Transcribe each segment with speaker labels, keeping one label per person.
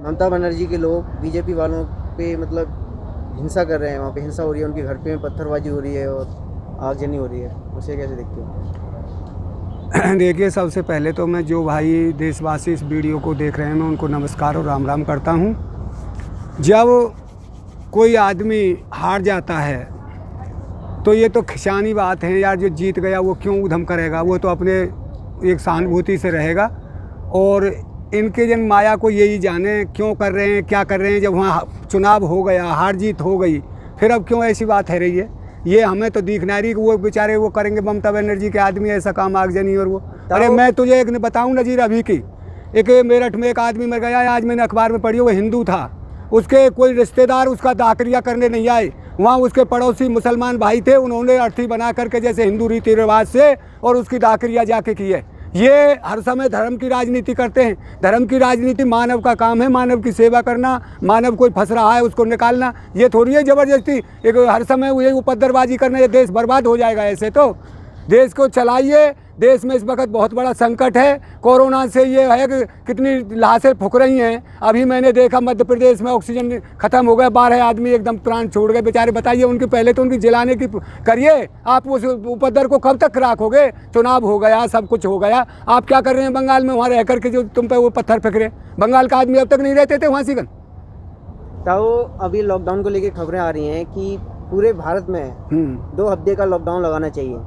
Speaker 1: ममता बनर्जी के लोग बीजेपी वालों पे मतलब हिंसा कर रहे हैं, वहाँ पे हिंसा हो रही है, उनके घर पे पत्थरबाजी हो रही है और आगजनी हो रही है, उसे कैसे देखते हो?
Speaker 2: देखिए, सबसे पहले तो मैं जो भाई देशवासी इस वीडियो को देख रहे हैं मैं उनको नमस्कार और राम राम करता हूँ। जब कोई आदमी हार जाता है तो ये तो खिसानी बात है यार, जो जीत गया वो क्यों उधम करेगा, वो तो अपने एक सहानुभूति से रहेगा। और इनके जन माया को यही जाने क्यों कर रहे हैं, क्या कर रहे हैं। जब वहाँ चुनाव हो गया, हार जीत हो गई, फिर अब क्यों ऐसी बात है रही है। ये हमें तो दिखना रही कि वो बेचारे वो करेंगे, ममता बनर्जी के आदमी ऐसा काम आगजनी। और वो अरे मैं तुझे एक बताऊँ नज़ीर अभी की, एक मेरठ में एक आदमी मर गया, आज मैंने अखबार में पढ़ी, वो हिंदू था, उसके कोई रिश्तेदार उसका दाखिलिया करने नहीं आए, वहाँ उसके पड़ोसी मुसलमान भाई थे, उन्होंने अर्थी बना करके जैसे हिंदू रीति रिवाज से और उसकी दाखिलिया जाके की है। ये हर समय धर्म की राजनीति करते हैं। धर्म की राजनीति मानव का काम है, मानव की सेवा करना, मानव कोई फंस रहा है उसको निकालना। ये थोड़ी है ज़बरदस्ती एक हर समय ये उपद्रवबाजी करना, ये देश बर्बाद हो जाएगा। ऐसे तो देश को चलाइए। देश में इस वक्त बहुत बड़ा संकट है, कोरोना से ये है कि कितनी लाशें फूक रही हैं। अभी मैंने देखा मध्य प्रदेश में ऑक्सीजन ख़त्म हो गया, 12 आदमी एकदम प्राण छोड़ गए बेचारे। बताइए, उनकी पहले तो उनकी जलाने की करिए। आप उस उपद्रव को कब तक राखोगे? चुनाव हो गया, सब कुछ हो गया, आप क्या कर रहे हैं बंगाल में वहाँ रह करके जो तुम पे वो पत्थर फेंक रहे हैं? बंगाल का आदमी अब तक नहीं रहते थे वहाँ सिकन।
Speaker 1: तो अभी लॉकडाउन को लेकर खबरें आ रही हैं कि पूरे भारत में 2 हफ्ते का लॉकडाउन लगाना चाहिए।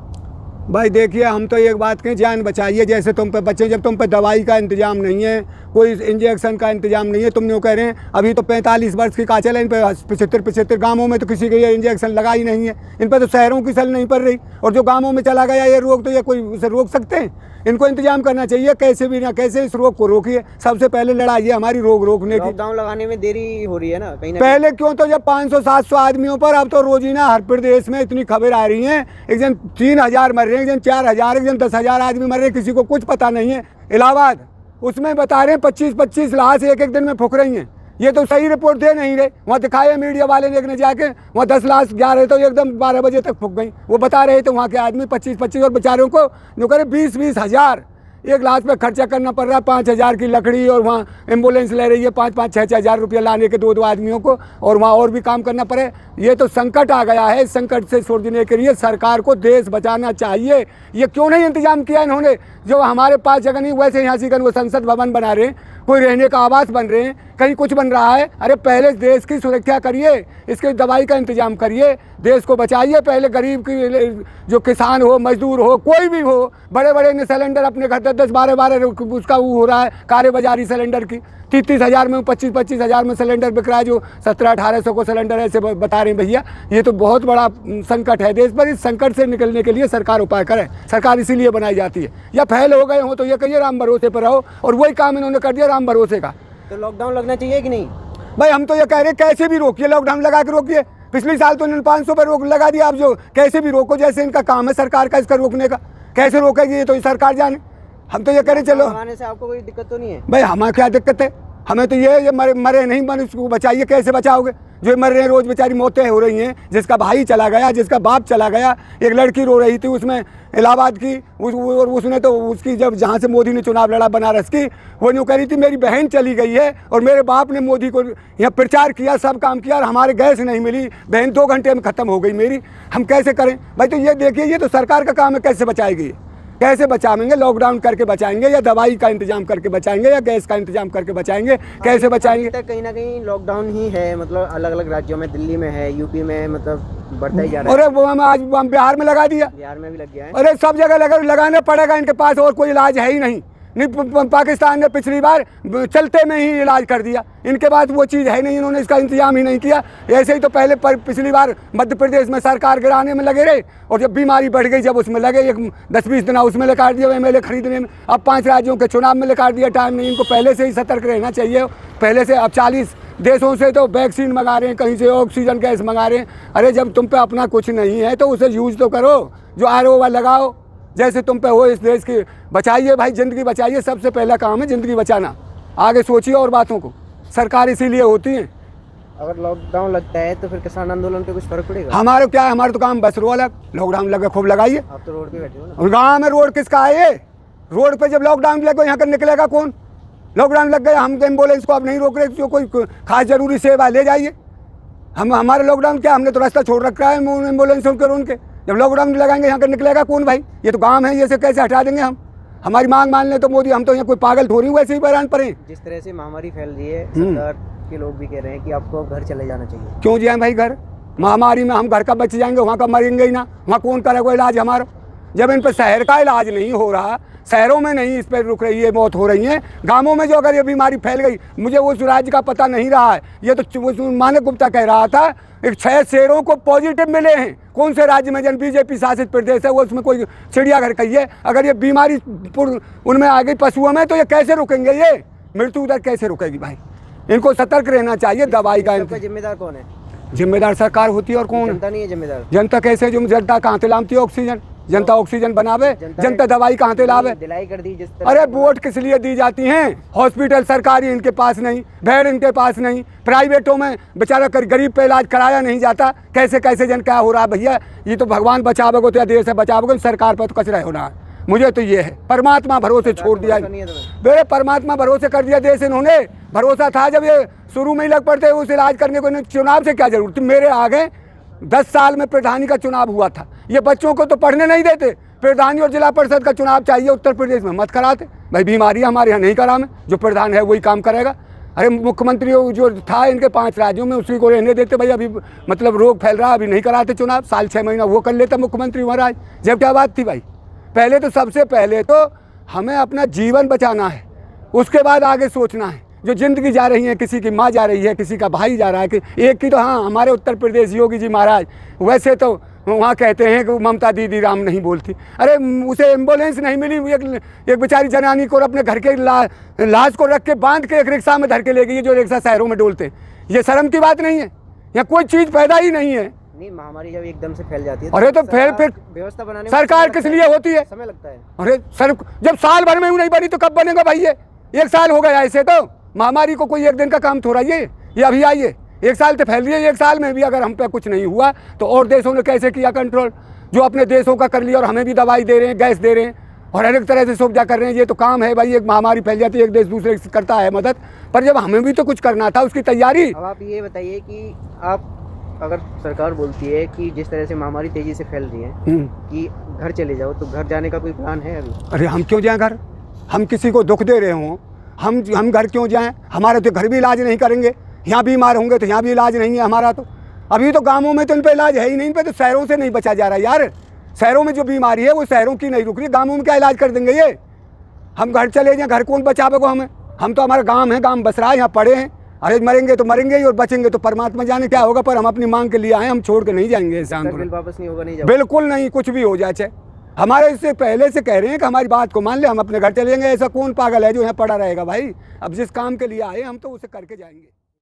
Speaker 2: भाई देखिए, हम तो एक बात कहें, जान बचाइए। जैसे तुम पे बच्चे, जब तुम पे दवाई का इंतजाम नहीं है, कोई इंजेक्शन का इंतजाम नहीं है, तुम यूँ कह रहे हैं अभी तो 45 वर्ष की काचल है, इन पे 75 गाँवों में तो किसी के ये इंजेक्शन लगा ही नहीं है। इन पर तो शहरों की सल नहीं पड़ रही, और जो गाँवों में चला गया ये रोग, तो ये कोई उसे रोक सकते हैं? इनको इंतजाम करना चाहिए, कैसे भी ना कैसे इस रोग को रोकिए। सबसे पहले लड़ाई है हमारी रोग रोकने की।
Speaker 1: लॉकडाउन लगाने में देरी हो रही है ना कहीं ना
Speaker 2: पहले क्यों, तो जब 500-700 आदमियों पर, अब तो रोजीना हर प्रदेश में इतनी खबर आ रही हैं, एक जन 3000 मर रहे हैं, एक जन 4000, एक जन 10,000 आदमी मर रहे हैं, किसी को कुछ पता नहीं है। इलाहाबाद उसमें बता रहे हैं 25-25 लाश एक दिन में फूक रही हैं। ये तो सही रिपोर्ट दे नहीं रहे। वहाँ दिखाए मीडिया वाले ने, एक ने जाके वहाँ 10 लाश जा रहे तो एकदम 12 बजे तक फूक गई। वो बता रहे थे वहाँ के आदमी 25-25, और बेचारों को जो करे 20-20 हज़ार एक लाश पे खर्चा करना पड़ रहा है। 5,000 की लकड़ी, और वहाँ एम्बुलेंस ले रही है 5-5, 6-6 हज़ार रुपया लाने के 2 आदमियों को, और वहाँ और भी काम करना पड़े। ये तो संकट आ गया है। इस संकट से छोड़ने के लिए सरकार को देश बचाना चाहिए। ये क्यों नहीं इंतजाम किया इन्होंने? जो हमारे पास जगह नहीं, वैसे यहाँ से वो संसद भवन बना रहे हैं, कोई रहने का आवास बन रहे हैं, कहीं कुछ बन रहा है। अरे पहले देश की सुरक्षा करिए, इसके दवाई का इंतजाम करिए, देश को बचाइए। पहले गरीब की, जो किसान हो, मजदूर हो, कोई भी हो, बड़े बड़े ने सिलेंडर अपने घर 10-10, 12-12 उसका वो हो रहा है कारे बाजारी सिलेंडर की। 30-30 हज़ार में, 25-25 हज़ार में सिलेंडर बिक रहा है, जो 1700-1800 को सिलेंडर ऐसे बता रहे हैं भैया। ये तो बहुत बड़ा संकट है देश पर। इस संकट से निकलने के लिए सरकार उपाय करे। सरकार इसीलिए बनाई जाती है। या फैल हो गए हो तो ये कहिए राम भरोसे पर रहो, और वही काम इन्होंने कर दिया राम भरोसे का।
Speaker 1: तो लॉकडाउन लगना चाहिए कि नहीं?
Speaker 2: भाई हम तो ये कह रहे हैं कैसे भी रोकिए, लॉकडाउन लगा के रोकिए। पिछले साल तो इन्होंने 500 पर रोक लगा दिया, आप जो कैसे भी रोको, जैसे इनका काम है सरकार का इसका रोकने का। कैसे रोकेगी ये तो सरकार जाने। हम तो ये कह रहे चलो,
Speaker 1: लगाने से आपको कोई दिक्कत तो नहीं है?
Speaker 2: भाई हमें क्या दिक्कत है? हमें तो ये मरे नहीं, मन उसको बचाइए। कैसे बचाओगे? जो मर रहे हैं रोज़, बेचारी मौतें हो रही हैं। जिसका भाई चला गया, जिसका बाप चला गया, एक लड़की रो रही थी उसमें इलाहाबाद की, उसने तो उसकी, जब जहाँ से मोदी ने चुनाव लड़ा बनारस की, वो यूँ कह रही थी मेरी बहन चली गई है और मेरे बाप ने मोदी को यहाँ प्रचार किया, सब काम किया, और हमारे गैस नहीं मिली, बहन 2 घंटे में ख़त्म हो गई मेरी। हम कैसे करें भाई? तो ये देखिए, ये तो सरकार का काम है, कैसे बचाएगी? कैसे बचाएंगे? लॉकडाउन करके बचाएंगे, या दवाई का इंतजाम करके बचाएंगे, या गैस का इंतजाम करके बचाएंगे? कैसे बचाएंगे?
Speaker 1: कहीं ना कहीं लॉकडाउन ही है, मतलब अलग अलग राज्यों में, दिल्ली में है, यूपी में, मतलब बढ़ता ही जा रहा है।
Speaker 2: अरे वो हमें आज बिहार में लगा दिया,
Speaker 1: बिहार में भी लग गया है।
Speaker 2: अरे सब जगह लगाना पड़ेगा, इनके पास और कोई इलाज है ही नहीं। पाकिस्तान ने पिछली बार चलते में ही इलाज कर दिया, इनके पास वो चीज़ है नहीं, इन्होंने इसका इंतजाम ही नहीं किया। ऐसे ही तो पहले पिछली बार मध्य प्रदेश में सरकार गिराने में लगे रहे, और जब बीमारी बढ़ गई जब उसमें लगे, एक 10-20 दिन उसमें लगा दिया MLA खरीदने में। अब 5 राज्यों के चुनाव में लगा दिया, टाइम नहीं। इनको पहले से ही सतर्क रहना चाहिए, पहले से। अब 40 देशों से तो वैक्सीन मंगा रहे हैं, कहीं से ऑक्सीजन गैस मंगा रहे हैं। अरे जब तुम पे अपना कुछ नहीं है तो उसे यूज़ तो करो, जो RO लगाओ, जैसे तुम पे हो। इस देश की बचाइए भाई, ज़िंदगी बचाइए। सबसे पहला काम है ज़िंदगी बचाना, आगे सोचिए और बातों को। सरकार इसीलिए होती है।
Speaker 1: अगर लॉकडाउन लगता है तो फिर किसान आंदोलन पे कुछ फर्क पड़ेगा?
Speaker 2: हमारा क्या है, हमारा तो काम बस रो अलग। लॉकडाउन लगे खूब लगाइए।
Speaker 1: आप तो रोड पे बैठे हो ना।
Speaker 2: और गाँव में रोड किसका है? ये रोड पे जब लॉकडाउन लगे यहाँ कर निकलेगा कौन? लॉकडाउन लग गया, हम एम्बुलेंस को अब नहीं रोक रहे, जो कोई खास जरूरी सेवा ले जाइए। हम हमारे लॉकडाउन क्या, हमने तो रास्ता छोड़ रखा है एम्बुलेंस उनके। जब लॉकडाउन लगाएंगे यहाँ का निकलेगा कौन भाई? ये तो गाँव है, ये से कैसे हटा देंगे हम? हमारी मांग मान ले तो मोदी, हम तो यहाँ कोई पागल थोड़ी वैसे ही बैरान पड़े।
Speaker 1: जिस तरह से महामारी फैल रही है, सरकार के लोग भी कह रहे हैं कि आपको घर चले जाना चाहिए।
Speaker 2: क्यों जाए भाई घर? महामारी में हम घर का बच जाएंगे, वहाँ का मरेंगे ही ना। वहाँ कौन करेगा इलाज हमारा? जब इन पर शहर का इलाज नहीं हो रहा, शहरों में नहीं इस पर रुक रही है, मौत हो रही है, गांवों में जो अगर ये बीमारी फैल गई, मुझे उस राज्य का पता नहीं रहा है, ये तो मानक गुप्ता कह रहा था, 6 शेरों को पॉजिटिव मिले हैं। कौन से राज्य में? जन बीजेपी शासित प्रदेश है वो, उसमें कोई चिड़ियाघर कहिए, अगर ये बीमारी उनमें आ गई पशुओं में, तो ये कैसे रुकेंगे? ये मृत्यु दर कैसे रुकेगी भाई? इनको सतर्क रहना चाहिए। दवाई का
Speaker 1: जिम्मेदार कौन है?
Speaker 2: जिम्मेदार सरकार होती है और कौन?
Speaker 1: जनता नहीं है जिम्मेदार।
Speaker 2: जनता कैसे? जो जनता कहाँ से लाती है ऑक्सीजन? जनता ऑक्सीजन बनावे, जनता दवाई कहाँ से लावे?
Speaker 1: दिलाई कर दी जिस तरह।
Speaker 2: अरे वोट किस लिए दी जाती हैं? हॉस्पिटल सरकारी इनके पास नहीं, बेड इनके पास नहीं, प्राइवेटों में बेचारा गरीब पे इलाज कराया नहीं जाता। कैसे कैसे जन क्या हो रहा है भैया? ये तो भगवान बचावेगो तो या देश से बचावेगो, सरकार पर तो कचरा होना है। मुझे तो ये है, परमात्मा भरोसे छोड़ दिया मेरे, परमात्मा भरोसे कर दिया देश इन्होंने। भरोसा था जब ये शुरू में ही लग पड़ते उस इलाज करने को, चुनाव से क्या जरूरत? मेरे आगे 10 साल में प्रधानी का चुनाव हुआ था, ये बच्चों को तो पढ़ने नहीं देते। प्रधानी और जिला परिषद का चुनाव चाहिए उत्तर प्रदेश में, मत कराते भाई। बीमारी हमारे यहाँ नहीं करा में, जो प्रधान है वही काम करेगा। अरे मुख्यमंत्री जो था इनके 5 राज्यों में, उसी को रहने देते भाई। अभी मतलब रोग फैल रहा, अभी नहीं कराते चुनाव, साल 6 महीना वो कर लेता मुख्यमंत्री महाराज। जब क्या बात थी भाई? पहले तो सबसे पहले तो हमें अपना जीवन बचाना है, उसके बाद आगे सोचना है। जो जिंदगी जा रही है, किसी की माँ जा रही है, किसी का भाई जा रहा है, कि एक की तो हाँ हमारे उत्तर प्रदेश योगी जी महाराज, वैसे तो वहाँ कहते हैं कि ममता दीदी राम नहीं बोलती। अरे उसे एम्बुलेंस नहीं मिली, एक बेचारी जनानी को अपने घर के लाश को रख के बांध के एक रिक्शा में धर के ले गई, जो रिक्शा शहरों में डोलते। ये शर्म की बात नहीं है? यहाँ कोई चीज़ पैदा ही नहीं है।
Speaker 1: नहीं, महामारी जब एकदम से फैल जाती है,
Speaker 2: अरे तो फिर
Speaker 1: व्यवस्था बनाने
Speaker 2: सरकार किस लिए होती है?
Speaker 1: समय लगता है।
Speaker 2: अरे सर, जब साल भर में नहीं बनी तो कब बनेगा भाई? ये 1 साल हो गया ऐसे तो। महामारी को कोई एक दिन का काम थोड़ा ये अभी आई है, 1 साल तो फैल रही है। 1 साल में भी अगर हम पे कुछ नहीं हुआ तो और देशों ने कैसे किया कंट्रोल? जो अपने देशों का कर लिया, और हमें भी दवाई दे रहे हैं, गैस दे रहे हैं, और हर एक तरह से सुविधा कर रहे हैं। ये तो काम है भाई, एक महामारी फैल जाती है, एक देश दूसरे से करता है मदद, पर जब हमें भी तो कुछ करना था, उसकी तैयारी।
Speaker 1: अब आप ये बताइए कि आप, अगर सरकार बोलती है कि जिस तरह से महामारी तेजी से फैल रही है कि घर चले जाओ, तो घर जाने का कोई प्लान है अभी?
Speaker 2: अरे हम क्यों जाएं घर? हम किसी को दुख दे रहे हों, हम घर क्यों जाएं? हमारे तो घर भी इलाज नहीं करेंगे, यहाँ बीमार होंगे तो यहाँ भी इलाज नहीं है हमारा। तो अभी तो गाँवों में तो इन पर इलाज है ही नहीं, इन पर तो शहरों से नहीं बचा जा रहा यार। शहरों में जो बीमारी है वो शहरों की नहीं रुक रही, गाँवों में क्या इलाज कर देंगे ये? हम घर चले जाएँ, घर कौन बचावेगा हमें? हम तो हमारा गाँव है, गाँव बस रहा है, यहाँ पड़े हैं। अरे मरेंगे तो मरेंगे ही, और बचेंगे तो परमात्मा जाने क्या होगा, पर हम अपनी मांग के लिए आए, हम छोड़ के नहीं जाएंगे इस आंदोलन।
Speaker 1: वापस नहीं होगा? नहीं
Speaker 2: बिल्कुल नहीं, कुछ भी हो जाए। हमारे इससे पहले से कह रहे हैं कि हमारी बात को मान ले, हम अपने घर चलेंगे। ऐसा कौन पागल है जो यहाँ पड़ा रहेगा भाई? अब जिस काम के लिए आए हम तो उसे करके जाएंगे।